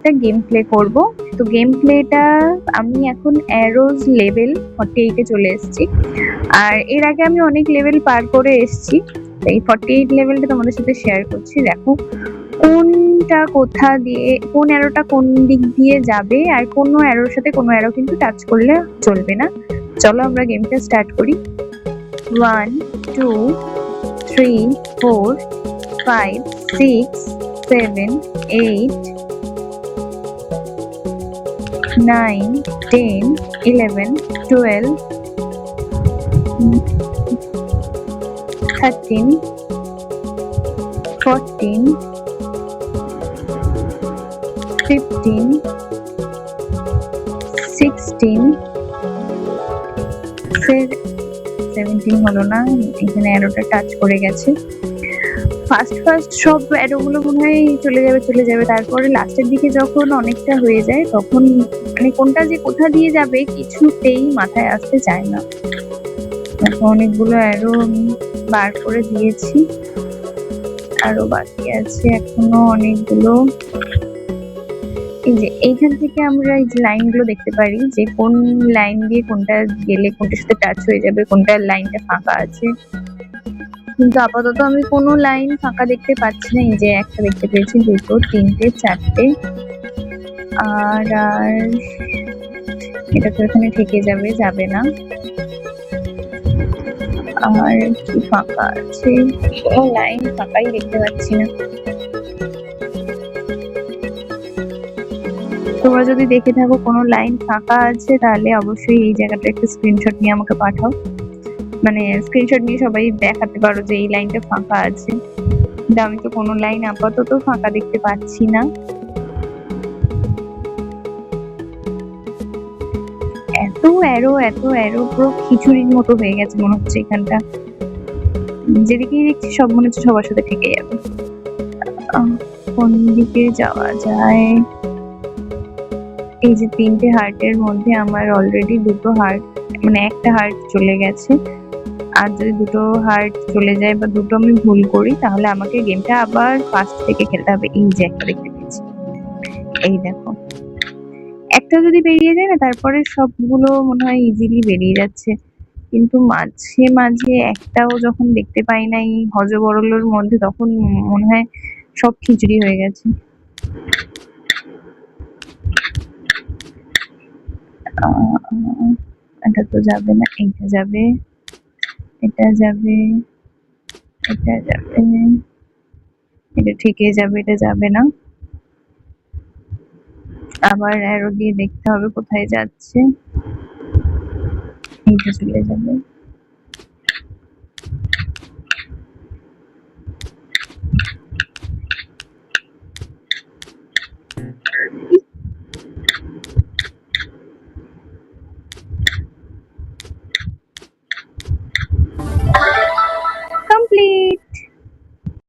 একটা game play করব। তো গেম প্লেটা আমি এখন অ্যারোজ লেভেল 48 এ চলে এসেছি। আর এর আগে আমি অনেক লেভেল পার করে এসেছি। এই 48 লেভেলটা তোমাদের সাথে শেয়ার করছি। দেখো কোনটা কোথা দিয়ে, কোন অ্যারোটা কোন দিক দিয়ে যাবে, আর কোনো অ্যারোর সাথে কোনো অ্যারো কিন্তু টাচ করলে চলবে না। চলো আমরা গেমটা স্টার্ট করি। 1 2 3 4 5 6 7 8 9 10 11 12 13 14 15 16 17 হলো না, এখানে অ্যারোটা টাচ করে গেছে। ফার্স্ট সব অ্যারোগুলো মনে হয় চলে যাবে, তারপরে লাস্টের দিকে যখন অনেকটা হয়ে যায় তখন মানে কোনটা যে কোথা দিয়ে যাবে কিছুতেই মাথায় আসতে চায় না। এখন অনেকগুলো অ্যারো আমি বার করে দিয়েছি, আরো বাকি আছে এখনো অনেকগুলো। এই যে এইখান থেকে আমরা এই যে লাইনগুলো দেখতে পারি যে কোন লাইন দিয়ে কোনটা গেলে কোনটার সাথে টাচ হয়ে যাবে, কোনটা লাইনটা ফাঁকা আছে। কিন্তু আপাতত আমি কোনো লাইন ফাঁকা দেখতে পাচ্ছি না। এই যে একটা দেখতে পেয়েছি, দুটো, তিনটে, চারটে, আর এটা তো এখানে থেকে যাবে না। আর কি ফাঁকা আছে? কোনো লাইন ফাঁকাই দেখতে পাচ্ছি না। তোমরা যদি দেখে থাকো কোনো লাইন ফাঁকা আছে তাহলে অবশ্যই এই জায়গাটা একটা স্ক্রিনশট নিয়ে আমাকে পাঠাও। মানে স্ক্রিনশট নিয়ে সবাই দেখাতে পারো যে এই লাইনটা ফাঁকা আছে। কিন্তু আমি তো কোনো লাইন আপাতত ফাঁকা দেখতে পাচ্ছি না। এত অ্যারো পুরো খিচুড়ির মতো হয়ে গেছে মনে হচ্ছে এখানটা। যেদিকেই দেখছি সব মনে হচ্ছে সবার সাথে ঠেকে যাবে। কোন দিকে যাওয়া যায়? এই যে তিনটে হার্টের মধ্যে আমার অলরেডি দুটো হার্ট, মানে একটা হার্ট চলে গেছে। আর যদি দুটো হার্ট চলে যায় বা দুটো আমি ভুল করি তাহলে আমাকে গেমটা আবার ফার্স্ট থেকে খেলতে হবে। এই যে একটা দেখতে পেয়েছি, এই দেখো একটা যদি বেরিয়ে যায় না তারপরে সবগুলো মনে হয় ইজিলি বেরিয়ে যাচ্ছে। কিন্তু মাঝে মাঝে একটাও যখন দেখতে পাই না এই হযবরলের মধ্যে, তখন মনে হয় সব খিচুড়ি হয়ে গেছে। এটা তো যাবে না, এইটা যাবে, এটা যাবে, এটা যাবে, এটা ঠিকই যাবে, এটা যাবে না। আবার অ্যারো দিয়ে দেখতে হবে কোথায় যাচ্ছে। এইটা চলে যাবে,